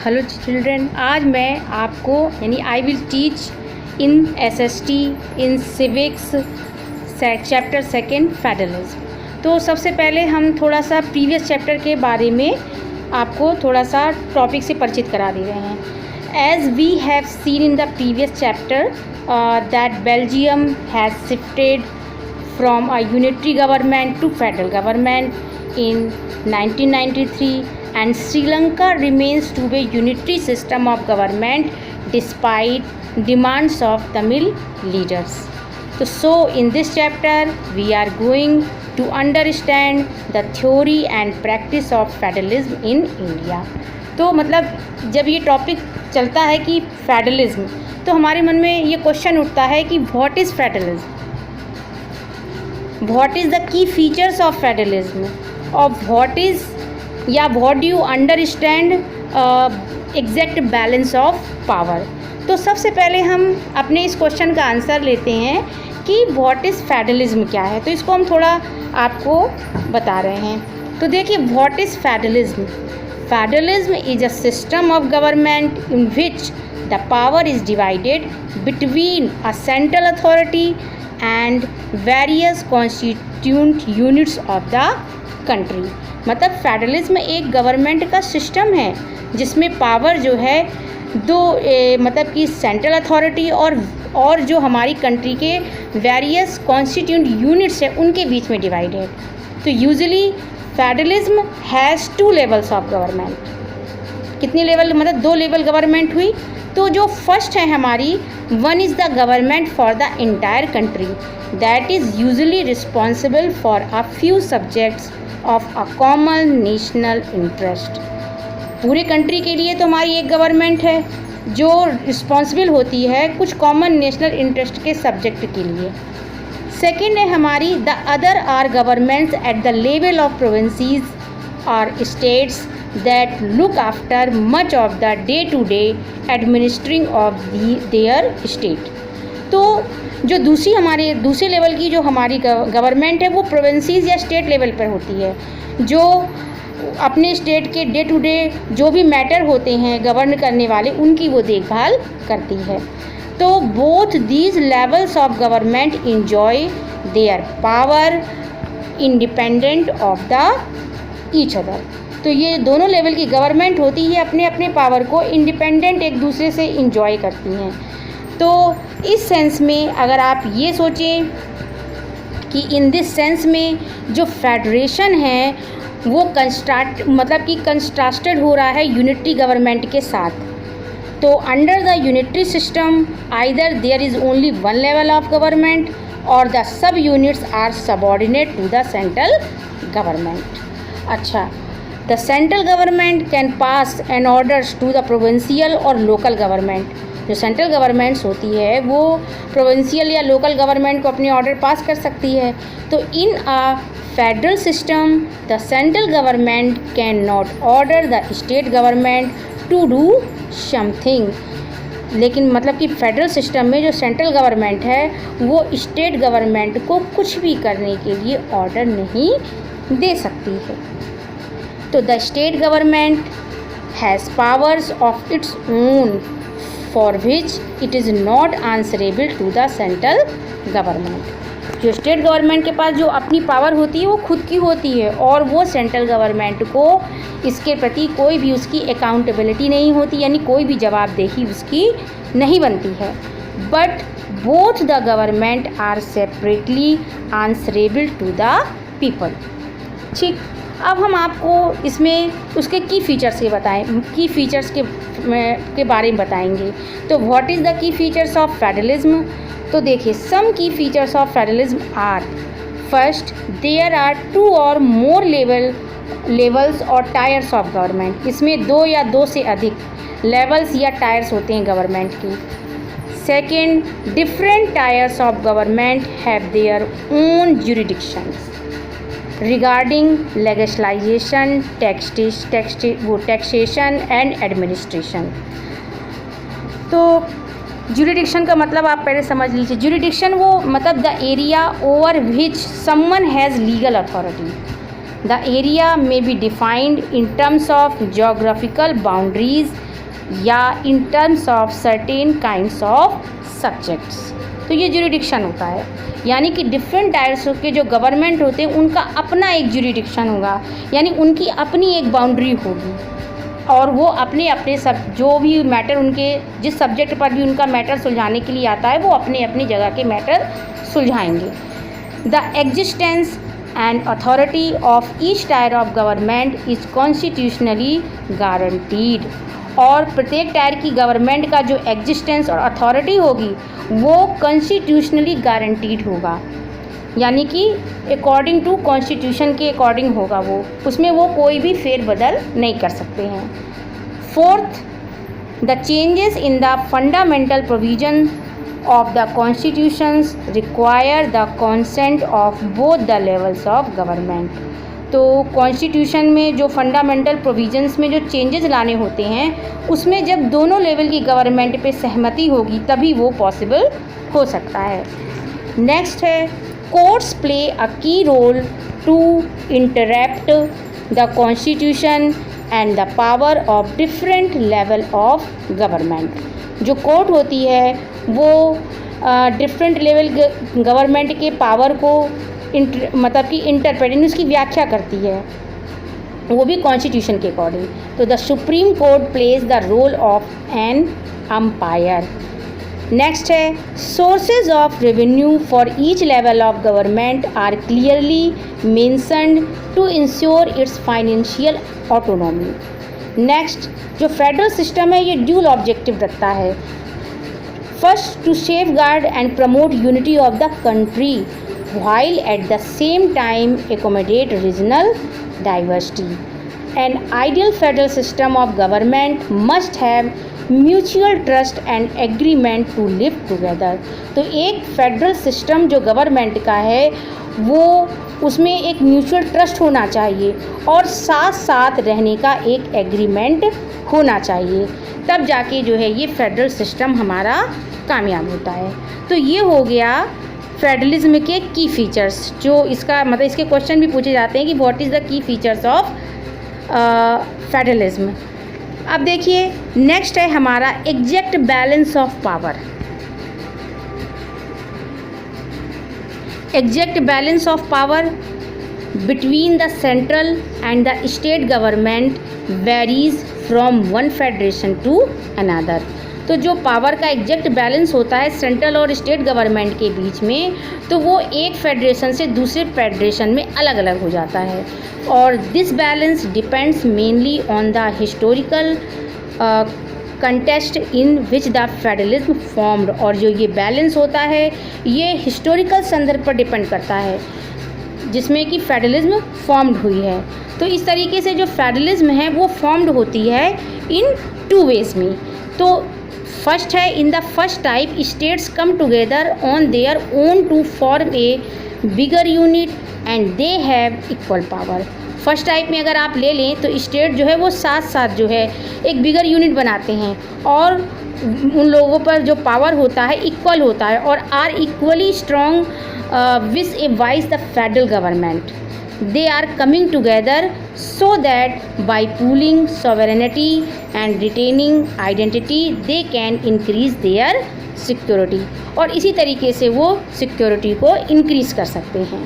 Hello children, आज मैं आपको I will teach in SST in civics chapter second federalism. तो सबसे पहले हम थोड़ा सा प्रीवियस चैप्टर के बारे में आपको थोड़ा सा टॉपिक से परिचित करा दे रहे हैं। As we have seen in the previous chapter that Belgium has shifted from a unitary government to federal government in 1993 and Sri Lanka remains to be a unitary system of government despite demands of Tamil leaders. So in this chapter we are going to understand the theory and practice of federalism in India. तो मतलब जब ये topic चलता है कि federalism, तो हमारे मन में ये क्वेश्चन उठता है कि what is federalism, what is the key features of federalism और what do you understand exact balance of power. तो सबसे पहले हम अपने इस क्वेश्चन का आंसर लेते हैं कि व्हाट इज़ फेडरलिज्म क्या है। तो इसको हम थोड़ा आपको बता रहे हैं। तो देखिए, what is federalism. Federalism is a system of government in which the power is divided between a central authority and various constituent units of the country. मतलब फेडरलिज्म एक गवर्नमेंट का सिस्टम है जिसमें पावर जो है दो मतलब कि सेंट्रल अथॉरिटी और जो हमारी कंट्री के वेरियस कॉन्स्टिट्यूंट यूनिट्स है उनके बीच में डिवाइडेड। तो usually federalism has 2 levels of government. कितनी लेवल, मतलब 2 लेवल गवर्नमेंट हुई। तो जो फर्स्ट है हमारी, one is the government for the entire country that is usually responsible for a few subjects of a common national interest. पूरे country के लिए तो हमारी एक गवर्नमेंट है जो रिस्पॉन्सिबल होती है कुछ कॉमन नेशनल इंटरेस्ट के सब्जेक्ट के लिए। सेकेंड है हमारी, the other are governments at the level of provinces और states that look after much of the day to day administering of their state. तो जो दूसरे लेवल की जो हमारी गवर्नमेंट है वो प्रोविंसीज या स्टेट लेवल पर होती है, जो अपने स्टेट के डे टू डे जो भी मैटर होते हैं गवर्न करने वाले उनकी वो देखभाल करती है। तो both these levels of government enjoy their power independent of the each other. तो ये दोनों लेवल की गवर्नमेंट होती है अपने अपने पावर को इंडिपेंडेंट एक दूसरे से इंजॉय करती हैं। तो इस सेंस में अगर आप ये सोचें कि इन दिस सेंस में जो फेडरेशन है वो कंट्रास्टेड हो रहा है यूनिटरी गवर्नमेंट के साथ। तो under the unitary system either there is only one level of government और the sub units are subordinate to the central government. अच्छा, the central government can pass an orders to the provincial और local government. जो central governments होती है वो provincial या local government को अपने ऑर्डर पास कर सकती है। तो in a federal system the central government can not order the state government to do something. लेकिन मतलब कि फेडरल सिस्टम में जो सेंट्रल गवर्नमेंट है वो स्टेट गवर्नमेंट को कुछ भी करने के लिए ऑर्डर नहीं दे सकती है। तो the state government has powers of its own for which it is not answerable to the central government। जो स्टेट गवर्नमेंट के पास जो अपनी पावर होती है वो खुद की होती है और वो सेंट्रल गवर्नमेंट को इसके प्रति कोई भी उसकी अकाउंटेबिलिटी नहीं होती, यानी कोई भी जवाबदेही उसकी नहीं बनती है। But both the government are separately answerable to the people. ठीक, अब हम आपको इसमें उसके की फीचर्स के बारे में बताएंगे। तो what is the key features of federalism. तो देखिए, some key features of federalism are, first, there are 2 or more levels or tiers of government. इसमें 2 या 2 से अधिक लेवल्स या टायर्स होते हैं गवर्नमेंट की। Second, different tiers of government have their own jurisdictions regarding legislation, taxation and administration। तो jurisdiction का मतलब आप पहले समझ लीजिए। जुरिडिक्शन वो मतलब the area over which someone has legal authority. The area may be defined in terms of geographical boundaries या in terms of certain kinds of subjects. तो ये ज्यूरिडिक्शन होता है, यानी कि डिफरेंट टायर्स के जो गवर्नमेंट होते हैं उनका अपना एक ज्यूरिडिक्शन होगा, यानी उनकी अपनी एक बाउंड्री होगी और वो अपने अपने सब जो भी मैटर उनके जिस सब्जेक्ट पर भी उनका मैटर सुलझाने के लिए आता है वो अपने अपनी जगह के मैटर सुलझाएंगे। The existence and authority of each tier of government is constitutionally guaranteed. और प्रत्येक टायर की गवर्नमेंट का जो एग्जिस्टेंस और अथॉरिटी होगी वो कॉन्स्टिट्यूशनली गारंटीड होगा, यानी कि अकॉर्डिंग टू कॉन्स्टिट्यूशन के अकॉर्डिंग होगा, वो उसमें वो कोई भी फेरबदल नहीं कर सकते हैं। Fourth, the changes in the fundamental provision of the constitutions require the consent of both the levels of government। तो कॉन्स्टिट्यूशन में जो फंडामेंटल प्रोविजंस में जो चेंजेस लाने होते हैं उसमें जब दोनों लेवल की गवर्नमेंट पे सहमति होगी तभी वो पॉसिबल हो सकता है। नेक्स्ट है courts play a key role to interpret the constitution and the power of different level of government. जो कोर्ट होती है वो डिफरेंट लेवल गवर्नमेंट के पावर को मतलब कि इंटरप्रेट उसकी व्याख्या करती है, वो भी कॉन्स्टिट्यूशन के अकॉर्डिंग। तो the supreme court plays the role of an umpire. Next है sources of revenue for each level of government are clearly mentioned to ensure its financial autonomy. Next, जो फेडरल सिस्टम है ये ड्यूल ऑब्जेक्टिव रखता है। First, to safeguard and promote unity of the country while at the same time accommodate regional diversity. An ideal federal system of government must have mutual trust and agreement to live together। तो एक federal system जो government का है वो उसमें एक mutual trust होना चाहिए और साथ साथ रहने का एक एग्रीमेंट होना चाहिए, तब जाके जो है ये फेडरल सिस्टम हमारा कामयाब होता है। तो ये हो गया फेडरलिज्म के की फीचर्स, जो इसका मतलब इसके क्वेश्चन भी पूछे जाते हैं कि what is the key features of federalism. अब देखिए नेक्स्ट है हमारा exact balance of power. Exact balance of power between the central and the state government varies from one federation to another. तो जो पावर का एग्जैक्ट बैलेंस होता है central और स्टेट गवर्नमेंट के बीच में, तो वो एक फेडरेशन से दूसरे फेडरेशन में अलग अलग हो जाता है। और this balance depends mainly on the historical contest in which the federalism formed. और जो ये बैलेंस होता है ये हिस्टोरिकल संदर्भ पर डिपेंड करता है जिसमें कि फेडरलिज्म फॉर्म्ड हुई है। तो इस तरीके से जो फेडरलिज्म है वो फॉर्म्ड होती है इन टू वेज में। तो फर्स्ट है in the first type states come together on their own to form a bigger unit and they have equal power. First type में अगर आप ले लें तो स्टेट जो है वो साथ साथ जो है एक बिगर यूनिट बनाते हैं और उन लोगों पर जो पावर होता है इक्वल होता है और are equally strong vis-a-vis the federal government. They are coming together so that by pooling sovereignty and retaining identity they can increase their security। और इसी तरीके से वो सिक्योरिटी को इंक्रीज़ कर सकते हैं।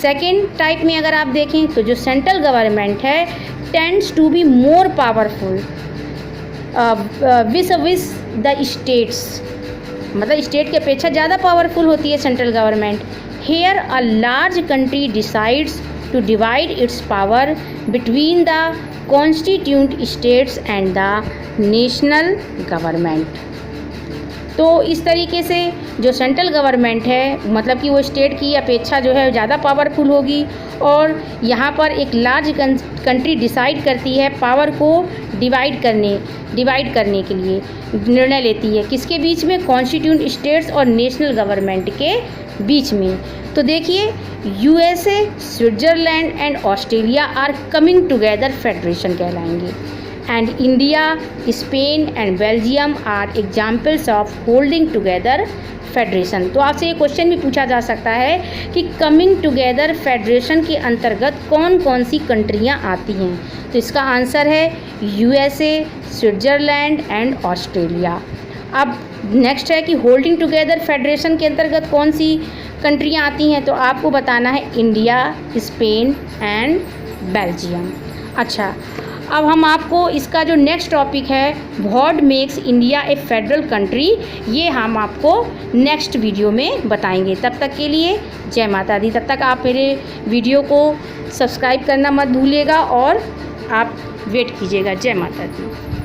सेकेंड टाइप में अगर आप देखें तो जो सेंट्रल गवर्नमेंट है tends to be more powerful vis the states, मतलब स्टेट की अपेक्षा ज़्यादा पावरफुल होती है central government. Here a large country decides to divide its power between the constituent states and the national government। तो इस तरीके से जो सेंट्रल गवर्नमेंट है मतलब कि वो स्टेट की अपेक्षा जो है ज़्यादा पावरफुल होगी और यहाँ पर एक लार्ज कंट्री डिसाइड करती है पावर को डिवाइड करने के लिए निर्णय लेती है किसके बीच में, कॉन्स्टिट्यूंट स्टेट्स और नेशनल गवर्नमेंट के बीच में। तो देखिए USA, Switzerland and Australia are coming together federation कहलाएंगे। and India, Spain and Belgium are examples of holding together federation. तो आपसे ये क्वेश्चन भी पूछा जा सकता है कि कमिंग टुगेदर फेडरेशन के अंतर्गत कौन कौन सी कंट्रियाँ आती हैं। तो इसका आंसर है USA, स्विट्ज़रलैंड एंड ऑस्ट्रेलिया। अब नेक्स्ट है कि होल्डिंग टुगेदर फेडरेशन के अंतर्गत कौन सी कंट्रियाँ आती हैं। तो आपको बताना है इंडिया, स्पेन एंड बेल्जियम। अच्छा, अब हम आपको इसका जो नेक्स्ट टॉपिक है what makes India A federal country, ये हम आपको नेक्स्ट वीडियो में बताएंगे। तब तक के लिए जय माता दी। तब तक आप मेरे वीडियो को सब्सक्राइब करना मत भूलिएगा और आप वेट कीजिएगा। जय माता दी।